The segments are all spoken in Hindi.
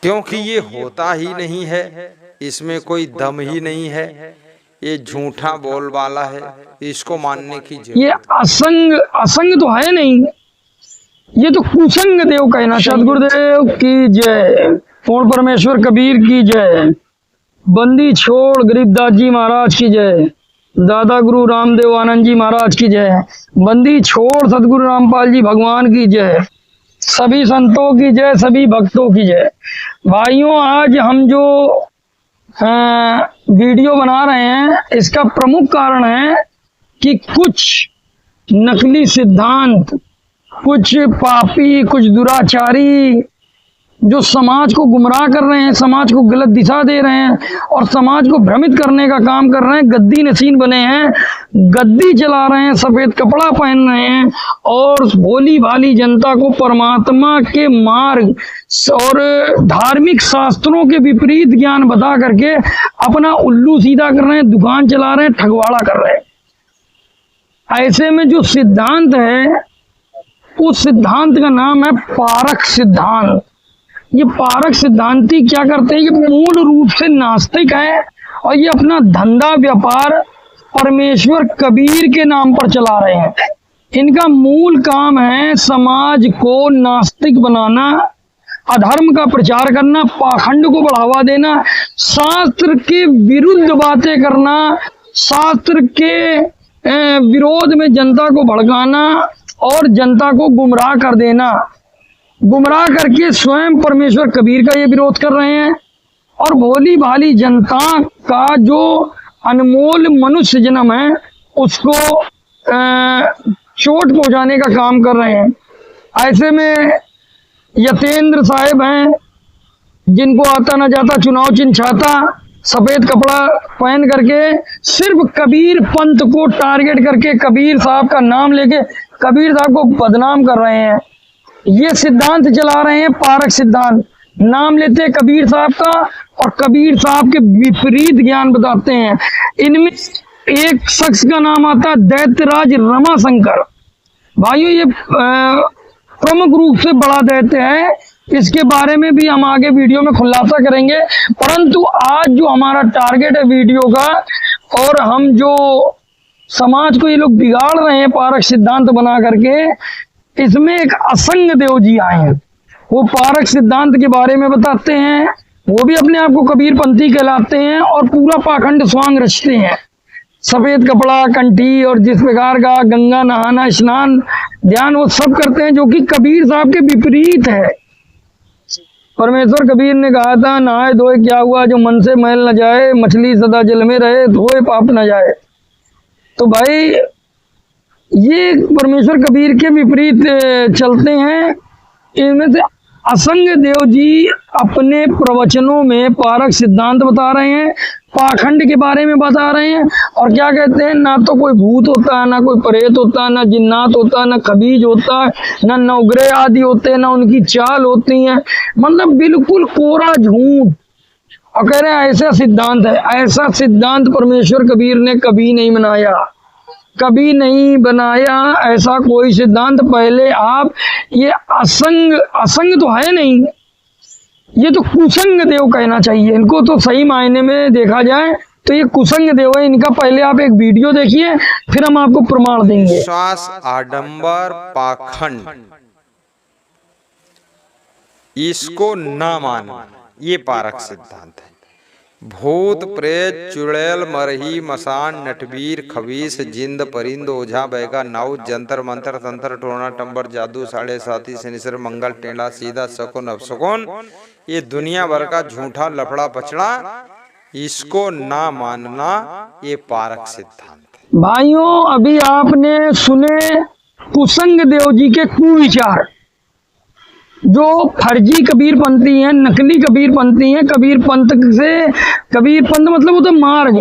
क्योंकि ये होता ही नहीं है, इसमें कोई दम ही नहीं है, ये झूठा बोलबाला है, इसको मानने की जरूरत। ये असंग तो है नहीं, ये तो कुसंग देव कहना। सदगुरुदेव की जय, पूर्ण परमेश्वर कबीर की जय, बंदी छोड़ गरीबदास जी महाराज की जय, दादा गुरु रामदेव आनंद जी महाराज की जय, बंदी छोड़ सदगुरु रामपाल जी भगवान की जय, सभी संतों की जय, सभी भक्तों की जय। भाइयों, आज हम जो वीडियो बना रहे हैं, इसका प्रमुख कारण है कि कुछ नकली सिद्धांत, कुछ पापी, कुछ दुराचारी जो समाज को गुमराह कर रहे हैं, समाज को गलत दिशा दे रहे हैं और समाज को भ्रमित करने का काम कर रहे हैं, गद्दी नसीन बने हैं, गद्दी चला रहे हैं, सफेद कपड़ा पहन रहे हैं और भोली भाली जनता को परमात्मा के मार्ग और धार्मिक शास्त्रों के विपरीत ज्ञान बता करके अपना उल्लू सीधा कर रहे हैं, दुकान चला रहे हैं, ठगवाड़ा कर रहे हैं। ऐसे में जो सिद्धांत है, उस सिद्धांत का नाम है पारक सिद्धांत। ये पारक सिद्धांती क्या करते हैं? ये मूल रूप से नास्तिक है और ये अपना धंधा व्यापार परमेश्वर कबीर के नाम पर चला रहे हैं। इनका मूल काम है समाज को नास्तिक बनाना, अधर्म का प्रचार करना, पाखंड को बढ़ावा देना, शास्त्र के विरुद्ध बातें करना, शास्त्र के विरोध में जनता को भड़काना और जनता को गुमराह कर देना। गुमराह करके स्वयं परमेश्वर कबीर का ये विरोध कर रहे हैं और भोली भाली जनता का जो अनमोल मनुष्य जन्म है उसको चोट पहुंचाने का काम कर रहे हैं। ऐसे में यतेंद्र साहब हैं, जिनको आता ना जाता चुनाव चिन्ह छाता, सफेद कपड़ा पहन करके सिर्फ कबीर पंथ को टारगेट करके कबीर साहब का नाम लेके कबीर साहब को बदनाम कर रहे हैं। ये सिद्धांत चला रहे हैं, पारक सिद्धांत। नाम लेते हैं कबीर साहब का और कबीर साहब के विपरीत ज्ञान बताते हैं। इनमें एक शख्स का नाम आता है दैत्यराज रमाशंकर। भाइयों, ये प्रमुख रूप से बड़ा दैत्य है, इसके बारे में भी हम आगे वीडियो में खुलासा करेंगे। परंतु आज जो हमारा टारगेट है वीडियो का, और हम जो समाज को ये लोग बिगाड़ रहे हैं पारक सिद्धांत बना करके, इसमें एक असंग देव जी आए हैं। वो पारक सिद्धांत के बारे में बताते हैं, वो भी अपने आप को कबीर पंथी कहलाते हैं और पूरा पाखंड स्वांग रचते हैं। सफेद कपड़ा, कंठी और जिस प्रकार का गंगा नहाना, स्नान, ध्यान, वो सब करते हैं जो कि कबीर साहब के विपरीत है। परमेश्वर कबीर ने कहा था, नहाए धोए क्या हुआ, जो मन से मैल न जाए, मछली सदा जल में रहे, धोए पाप न जाए। तो भाई, ये परमेश्वर कबीर के विपरीत चलते हैं। इनमें से असंग देव जी अपने प्रवचनों में पारक सिद्धांत बता रहे हैं, पाखंड के बारे में बता रहे हैं और क्या कहते हैं, ना तो कोई भूत होता है, ना कोई प्रेत होता है, ना जिन्नात होता है, ना खबीज होता है, ना नवग्रह आदि होते हैं, ना उनकी चाल होती है। मतलब बिल्कुल कोरा झूठ। और कह रहे हैं ऐसा सिद्धांत है। ऐसा सिद्धांत परमेश्वर कबीर ने कभी नहीं बनाया, कभी नहीं बनाया ऐसा कोई सिद्धांत। पहले आप ये असंग तो है नहीं, ये तो कुसंग देव कहना चाहिए इनको। तो सही मायने में देखा जाए तो ये कुसंग देव है इनका। पहले आप एक वीडियो देखिए, फिर हम आपको प्रमाण देंगे। श्वास, आडंबर, पाखंड, इसको ना मानना, ये पारक सिद्धांत है। भूत, प्रेत, चुड़ैल, मरही, मसान, नटवीर, खबीस, जिंद, परिंद, ओझा, बैगा, नाउ, जंतर मंतर, तंत्र, टोना, टंबर, जादू, साढ़े साथी, शनिश्चर, मंगल, टेढ़ा, सीधा, शकुन, अपशकुन, ये दुनिया भर का झूठा लफड़ा पचड़ा, इसको ना मानना, ये पारक सिद्धांत है। भाइयों, अभी आपने सुने कुसंग देव जी के कुविचार, जो फर्जी कबीरपंथी हैं, नकली कबीरपंथी हैं। कबीर पंथ से, कबीर पंथ मतलब वो तो मार्ग,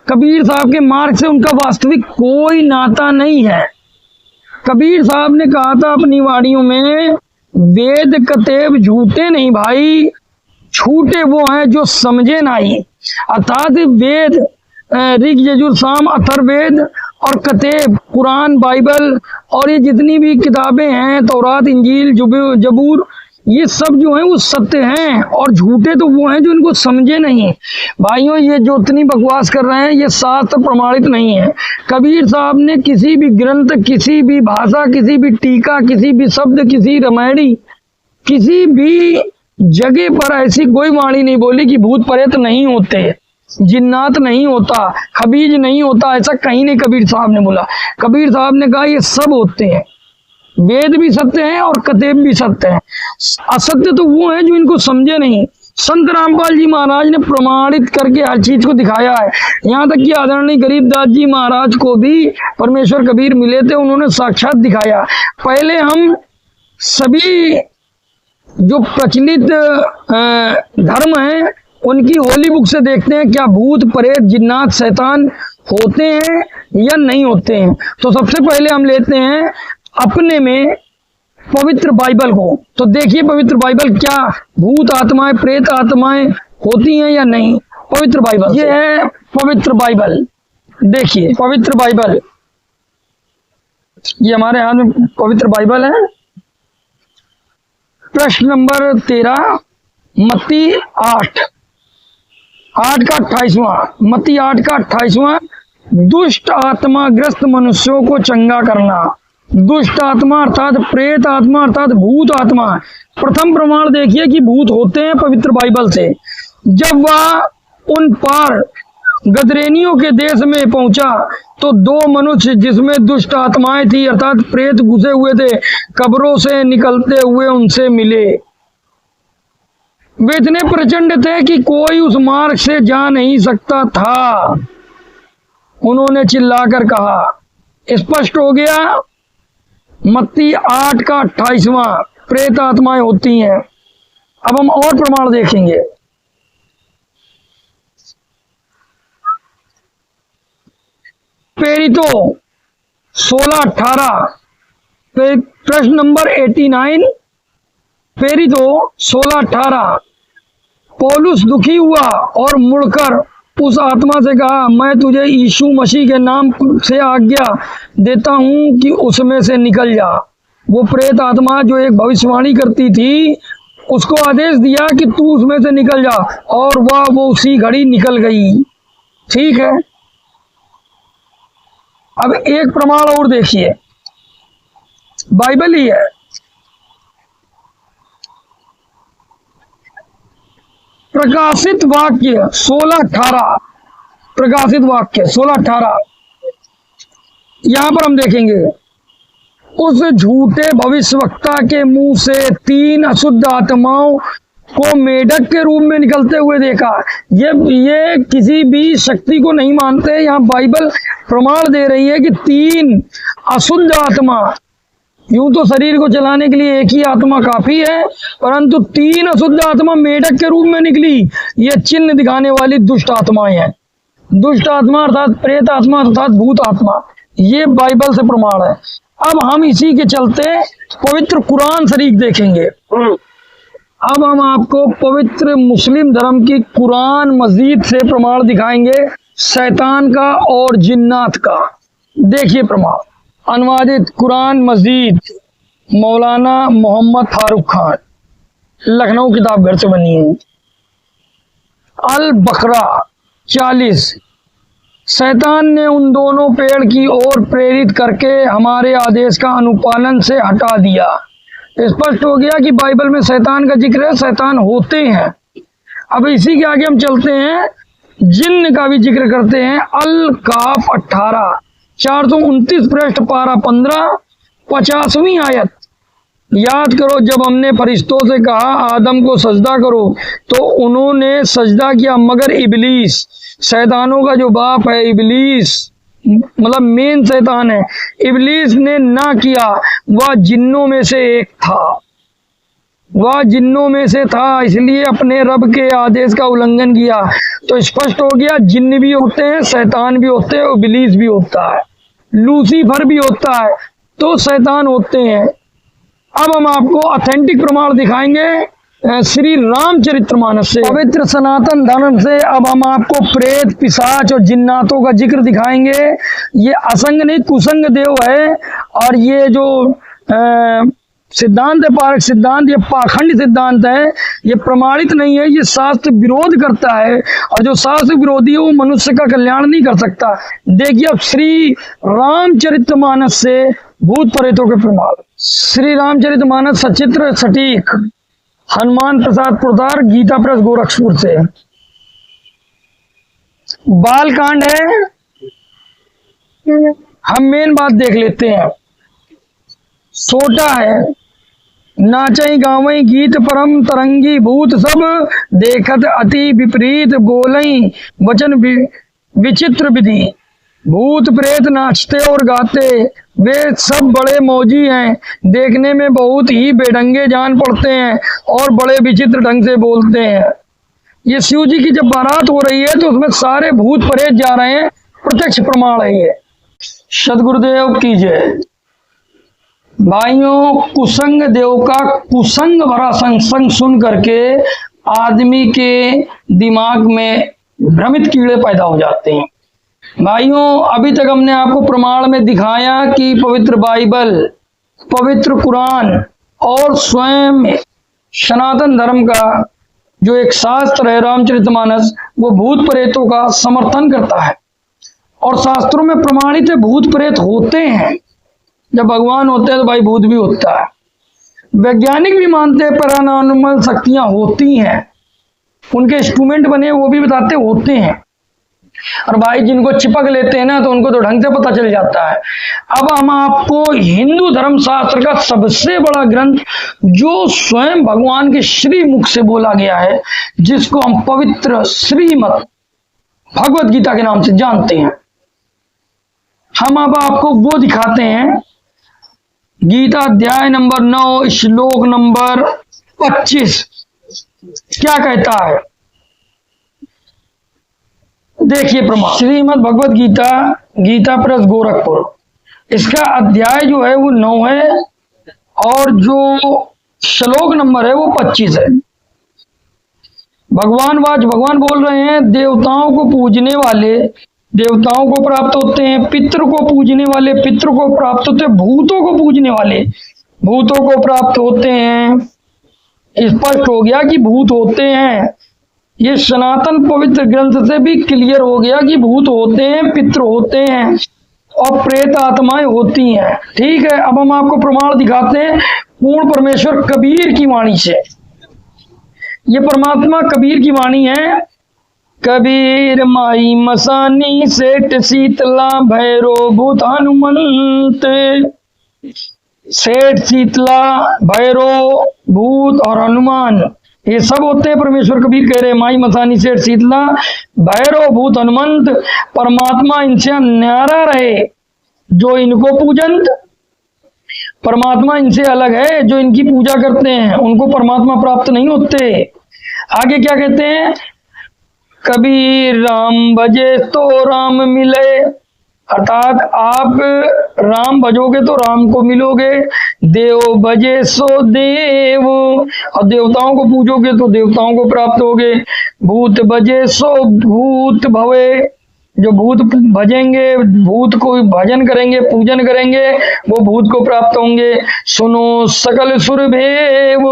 कबीर साहब के मार्ग से उनका वास्तविक कोई नाता नहीं है। कबीर साहब ने कहा था अपनी वाणियों में, वेद कतेब झूठे नहीं भाई, छूटे वो हैं जो समझे नहीं। अर्थात वेद, ऋग, यजुर, साम, अथर्ववेद और कतेब, कुरान, बाइबल और ये जितनी भी किताबें हैं, तौरात, इंजील, जबूर, ये सब जो है वो सत्य हैं, और झूठे तो वो हैं जो इनको समझे नहीं। भाइयों, ये जो इतनी बकवास कर रहे हैं ये शास्त्र प्रमाणित नहीं है। कबीर साहब ने किसी भी ग्रंथ, किसी भी भाषा, किसी भी टीका, किसी भी शब्द, किसी रामायणी, किसी भी जगह पर ऐसी कोई वाणी नहीं बोली कि भूत प्रेत नहीं होते, जिन्नात नहीं होता, खबीज नहीं होता। ऐसा कहीं नहीं कबीर साहब ने बोला। कबीर साहब ने कहा ये सब होते हैं। वेद भी सत्य है और कतेब भी सत्य है। असत्य तो वो है जो इनको समझे नहीं। संत रामपाल जी महाराज ने प्रमाणित करके हर चीज को दिखाया है। यहाँ तक कि आदरणीय गरीबदास जी महाराज को भी परमेश्वर कबीर मिले थे, उन्होंने साक्षात दिखाया। पहले हम सभी जो प्रचलित धर्म है उनकी होली बुक से देखते हैं क्या भूत प्रेत जिन्नात शैतान होते हैं या नहीं होते हैं। तो सबसे पहले हम लेते हैं अपने में पवित्र बाइबल को। तो देखिए पवित्र बाइबल क्या भूत आत्माएं प्रेत आत्माएं होती हैं या नहीं। पवित्र बाइबल, ये है पवित्र बाइबल। देखिए पवित्र बाइबल, ये हमारे हाथ में पवित्र बाइबल है। प्रश्न नंबर 13, मत्ती 8 का 28वां, मत्ती 8 का 28वां, दुष्ट आत्मा ग्रस्त मनुष्यों को चंगा करना। दुष्ट आत्मा अर्थात प्रेत आत्मा अर्थात भूत आत्मा। प्रथम प्रमाण देखिए कि भूत होते हैं पवित्र बाइबल से। जब वह उन पार गदरेनियों के देश में पहुंचा तो दो मनुष्य जिसमें दुष्ट आत्माएं थी अर्थात प्रेत घुसे हुए थे, कब्रों से निकलते हुए उनसे मिले। वे इतने प्रचंड थे कि कोई उस मार्ग से जा नहीं सकता था। उन्होंने चिल्लाकर कहा। स्पष्ट हो गया मत्ती 8 का 28वां, प्रेत आत्माएं होती हैं। अब हम और प्रमाण देखेंगे। पेरितो 16-18, प्रश्न नंबर 89, पेरितो 16-18। पौलुस दुखी हुआ और मुड़कर उस आत्मा से कहा, मैं तुझे यीशु मसीह के नाम से आज्ञा देता हूं कि उसमें से निकल जा। वो प्रेत आत्मा जो एक भविष्यवाणी करती थी उसको आदेश दिया कि तू उसमें से निकल जा, और वो उसी घड़ी निकल गई। ठीक है। अब एक प्रमाण और देखिए, बाइबल ही है। प्रकाशित वाक्य 16-18, प्रकाशित वाक्य 16-18, यहां पर हम देखेंगे उस झूठे भविष्यवक्ता के मुंह से 3 अशुद्ध आत्माओं को मेढक के रूप में निकलते हुए देखा। ये किसी भी शक्ति को नहीं मानते। यहाँ बाइबल प्रमाण दे रही है कि 3 अशुद्ध आत्मा, यूं तो शरीर को चलाने के लिए एक ही आत्मा काफी है, परंतु 3 अशुद्ध आत्मा मेढक के रूप में निकली। ये चिन्ह दिखाने वाली दुष्ट आत्माएं हैं। दुष्ट आत्मा अर्थात प्रेत आत्मा अर्थात भूत आत्मा। ये बाइबल से प्रमाण है। अब हम इसी के चलते पवित्र कुरान शरीफ देखेंगे। अब हम आपको पवित्र मुस्लिम धर्म की कुरान मस्जिद से प्रमाण दिखाएंगे, शैतान का और जिन्नात का। देखिए प्रमाण, अनुवादित कुरान मस्जिद, मौलाना मोहम्मद फारूक खान, लखनऊ किताब घर से बनी है। अल बकरा 40, शैतान ने उन दोनों पेड़ की ओर प्रेरित करके हमारे आदेश का अनुपालन से हटा दिया। स्पष्ट हो गया कि बाइबल में शैतान का जिक्र है, शैतान होते हैं। अब इसी के आगे हम चलते हैं, जिन्न का भी जिक्र करते हैं। अल काफ 18, 429 पृष्ठ, पारा 15, 50वीं आयत। याद करो जब हमने फरिश्तों से कहा आदम को सजदा करो तो उन्होंने सजदा किया, मगर इबलीस, शैतानों का जो बाप है इबलीस, मतलब मेन शैतान है, इबलीस ने ना किया। वह जिन्नों में से एक था, वह जिन्नों में से था, इसलिए अपने रब के आदेश का उल्लंघन किया। तो स्पष्ट हो गया जिन्न भी होते हैं, शैतान भी होते हैं, इबलीस भी होता है, लूसीफर भी होता है, तो शैतान होते हैं। अब हम आपको ऑथेंटिक प्रमाण दिखाएंगे श्री रामचरितमानस से, पवित्र सनातन धर्म से। अब हम आपको प्रेत, पिशाच और जिन्नातों का जिक्र दिखाएंगे। ये असंग नहीं कुसंग देव है, और ये जो सिद्धांत है, पारक सिद्धांत, ये पाखंड सिद्धांत है, ये प्रमाणित नहीं है, ये शास्त्र विरोध करता है, और जो शास्त्र विरोधी है वो मनुष्य का कल्याण नहीं कर सकता। देखिए अब श्री रामचरितमानस से भूत प्रेतों के प्रमाण। श्री रामचरितमानस सचित्र सटीक हनुमान प्रसाद पुरदार, गीता प्रेस गोरखपुर से। बालकांड है, हम मेन बात देख लेते हैं। सोटा है, नाचई गावई गीत परम तरंगी, भूत सब देखत अति विपरीत, बोलई वचन विचित्र विधि। भूत प्रेत नाचते और गाते, वे सब बड़े मौजी हैं, देखने में बहुत ही बेढंगे जान पड़ते हैं और बड़े विचित्र ढंग से बोलते हैं। ये शिव जी की जब बारात हो रही है तो उसमें सारे भूत प्रेत जा रहे हैं, प्रत्यक्ष प्रमाण है ये। सदगुरुदेव की जय। भाइयों, कुसंग देव का कुसंग भरा संग सुन करके आदमी के दिमाग में भ्रमित कीड़े पैदा हो जाते हैं। भाइयों, अभी तक हमने आपको प्रमाण में दिखाया कि पवित्र बाइबल, पवित्र कुरान और स्वयं सनातन धर्म का जो एक शास्त्र है रामचरितमानस, वो भूत प्रेतों का समर्थन करता है। और शास्त्रों में प्रमाणित है भूत प्रेत होते हैं। जब भगवान होते हैं तो भाई भूत भी होता है। वैज्ञानिक भी मानते हैं पैरानॉर्मल शक्तियां होती हैं, उनके इंस्ट्रूमेंट बने वो भी बताते होते हैं। और भाई जिनको चिपक लेते हैं ना तो उनको तो ढंग से पता चल जाता है। अब हम आपको हिंदू धर्म शास्त्र का सबसे बड़ा ग्रंथ, जो स्वयं भगवान के श्री मुख से बोला गया है, जिसको हम पवित्र श्रीमद् भगवत गीता के नाम से जानते हैं, हम अब आपको वो दिखाते हैं। गीता अध्याय नंबर 9 श्लोक नंबर 25 क्या कहता है, देखिए प्रमाण। श्रीमद् भगवत गीता, गीता प्रेस गोरखपुर, इसका अध्याय जो है वो 9 है और जो श्लोक नंबर है वो 25 है। भगवान बोल रहे हैं, देवताओं को पूजने वाले देवताओं को प्राप्त होते हैं, पितृ को पूजने वाले पितृ को प्राप्त होते हैं, भूतों को पूजने वाले भूतों को प्राप्त होते हैं। स्पष्ट हो गया कि भूत होते हैं। ये सनातन पवित्र ग्रंथ से भी क्लियर हो गया कि भूत होते हैं, पितृ होते हैं और प्रेत आत्माएं होती हैं। ठीक है, अब हम आपको प्रमाण दिखाते हैं पूर्ण परमेश्वर कबीर की वाणी से। ये परमात्मा कबीर की वाणी है। कबीर माई मसानी सेठ शीतला भैरो भूत हनुमंत। सेठ, शीतला, भैरो, भूत और हनुमान, ये सब होते हैं। परमेश्वर कबीर कह रहे हैं, माई मसानी सेठ शीतला भैरो भूत हनुमंत, परमात्मा इनसे न्यारा रहे जो इनको पूजंत। परमात्मा इनसे अलग है, जो इनकी पूजा करते हैं उनको परमात्मा प्राप्त नहीं होते। आगे क्या कहते हैं, कबीर राम भजे तो राम मिले, अर्थात आप राम भजोगे तो राम को मिलोगे। देव भजे सो देव, और देवताओं को पूजोगे तो देवताओं को प्राप्त होगे। भूत भजे सो भूत भवे, जो भूत भजेंगे, भूत को भजन करेंगे, पूजन करेंगे, वो भूत को प्राप्त होंगे। सुनो सकल सुर भेव,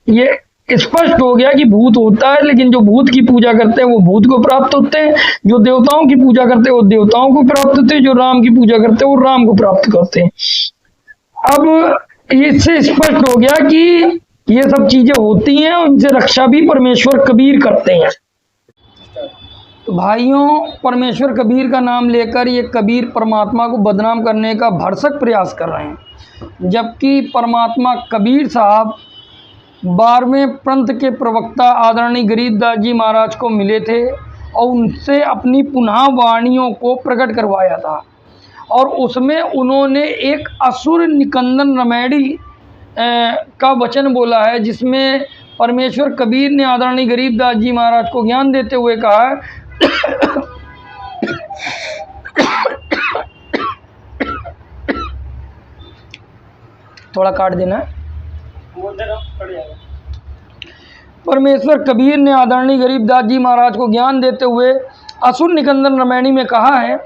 ये स्पष्ट हो गया कि भूत होता है, लेकिन जो भूत की पूजा करते हैं वो भूत को प्राप्त होते हैं, जो देवताओं की पूजा करते हैं वो देवताओं को प्राप्त होते हैं, जो राम की पूजा करते हैं वो राम को प्राप्त करते हैं। अब इससे स्पष्ट हो गया कि ये सब चीजें होती हैं और इनसे रक्षा भी परमेश्वर कबीर करते हैं। तो भाइयों, परमेश्वर कबीर का नाम लेकर ये कबीर परमात्मा को बदनाम करने का भरसक प्रयास कर रहे हैं, जबकि परमात्मा कबीर साहब 12वें पंथ के प्रवक्ता आदरणीय गरीबदास जी महाराज को मिले थे और उनसे अपनी पुनः वाणियों को प्रकट करवाया था। और उसमें उन्होंने एक असुर निकंदन रमैड़ी का वचन बोला है, जिसमें परमेश्वर कबीर ने आदरणीय गरीबदास जी महाराज को ज्ञान देते हुए कहा है थोड़ा काट देना है। परमेश्वर कबीर ने आदरणीय गरीबदास जी महाराज को ज्ञान देते हुए असुर निकंदन रमैणी में कहा है,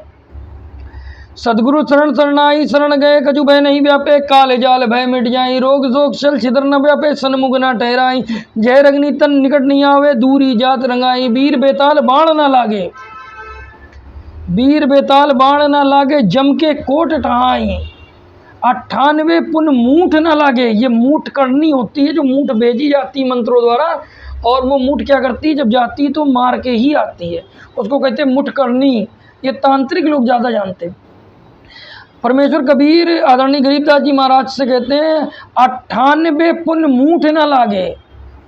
सदगुरु शरण शरणाई, शरण गए कछु भय नहीं व्यापे, काले जाल भय मिट जाई, रोग शोक छल छिदर न व्यापे, सन्मुख न ठहराई, जय रगनी तन निकट नहीं आवे, दूरी जात रंगाई, वीर बेताल बाण न लागे, वीर बेताल बाण न लागे, जम के कोट ठहाई, 98 पुन मूठ न लागे। ये मूठ करनी होती है, जो मूठ भेजी जाती है मंत्रों द्वारा, और वो मूठ क्या करती है, जब जाती है तो मार के ही आती है, उसको कहते हैं मुठ करनी। ये तांत्रिक लोग ज़्यादा जानते हैं। परमेश्वर कबीर आदरणीय गरीबदास जी महाराज से कहते हैं 98 पुन मूठ न लागे,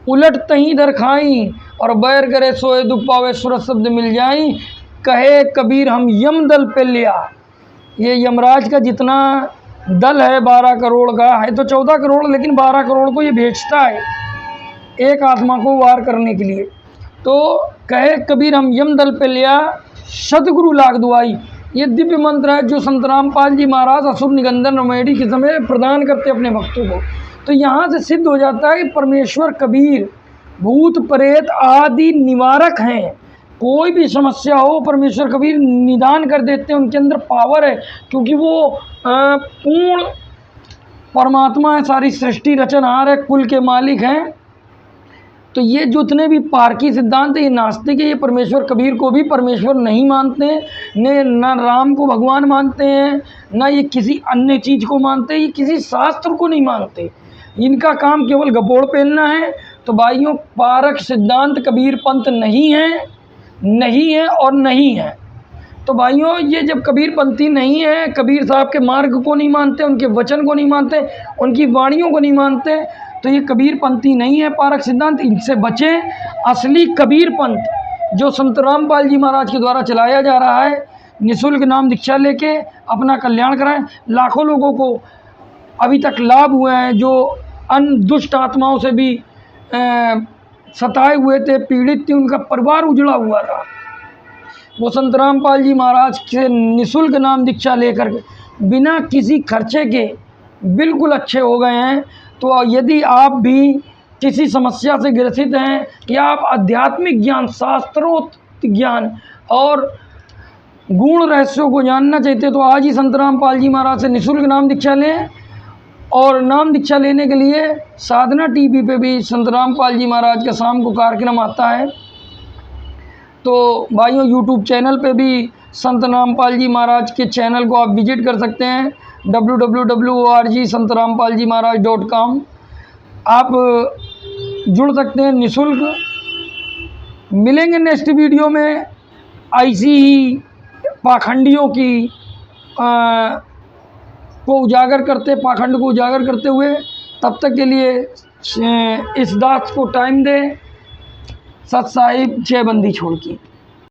उलट तहीं दर खाई, और बैर करे सोए दुख पावे, सूरत शब्द मिल जाई, कहे कबीर हम यम दल पे लिया। ये यमराज का जितना दल है 12 करोड़ का है, तो 14 करोड़, लेकिन 12 करोड़ को ये भेजता है एक आत्मा को वार करने के लिए। तो कहे कबीर हम यम दल पे लिया, सतगुरु लाग दुआई। ये दिव्य मंत्र है जो संत रामपाल जी महाराज असुर निगंदन रमेडी के समय प्रदान करते अपने भक्तों को। तो यहाँ से सिद्ध हो जाता है कि परमेश्वर कबीर भूत प्रेत आदि निवारक हैं। कोई भी समस्या हो परमेश्वर कबीर निदान कर देते हैं, उनके अंदर पावर है, क्योंकि वो पूर्ण परमात्मा है, सारी सृष्टि रचनहार है, कुल के मालिक हैं। तो ये जितने भी पारकी सिद्धांत है, ये नास्तिक है, ये परमेश्वर कबीर को भी परमेश्वर नहीं मानते हैं, न राम को भगवान मानते हैं, न ये किसी अन्य चीज़ को मानते हैं, ये किसी शास्त्र को नहीं मानते। इनका काम केवल गपोड़ पहनना है। तो भाइयों, पारक सिद्धांत कबीर पंथ नहीं है, नहीं है और नहीं है। तो भाइयों, ये जब कबीर पंथी नहीं है, कबीर साहब के मार्ग को नहीं मानते, उनके वचन को नहीं मानते, उनकी वाणियों को नहीं मानते, तो ये कबीर पंथी नहीं है। पारक सिद्धांत, इनसे बचें। असली कबीर पंथ जो संत रामपाल जी महाराज के द्वारा चलाया जा रहा है, निःशुल्क नाम दीक्षा लेके अपना कल्याण कराएं। लाखों लोगों को अभी तक लाभ हुए हैं, जो अन्य दुष्ट आत्माओं से भी सताए हुए थे, पीड़ित थे, उनका परिवार उजड़ा हुआ था, वो संत रामपाल जी महाराज से निःशुल्क नाम दीक्षा लेकर बिना किसी खर्चे के बिल्कुल अच्छे हो गए हैं। तो यदि आप भी किसी समस्या से ग्रसित हैं, या आप आध्यात्मिक ज्ञान, शास्त्रोक्त ज्ञान और गुण रहस्यों को जानना चाहते हैं, तो आज ही संत रामपाल जी महाराज से निःशुल्क नाम दीक्षा लें। और नाम दीक्षा लेने के लिए साधना टीवी पे भी संत रामपाल जी महाराज का शाम को कार्यक्रम आता है। तो भाइयों, यूट्यूब चैनल पे भी संत रामपाल जी महाराज के चैनल को आप विजिट कर सकते हैं, www.santrampaljimaharaj.com। आप जुड़ सकते हैं निःशुल्क। मिलेंगे नेक्स्ट वीडियो में ऐसी ही पाखंडियों की पाखंड को उजागर करते हुए। तब तक के लिए इस दास को टाइम दें। सत साहिब 6 बंदी छोड़ के।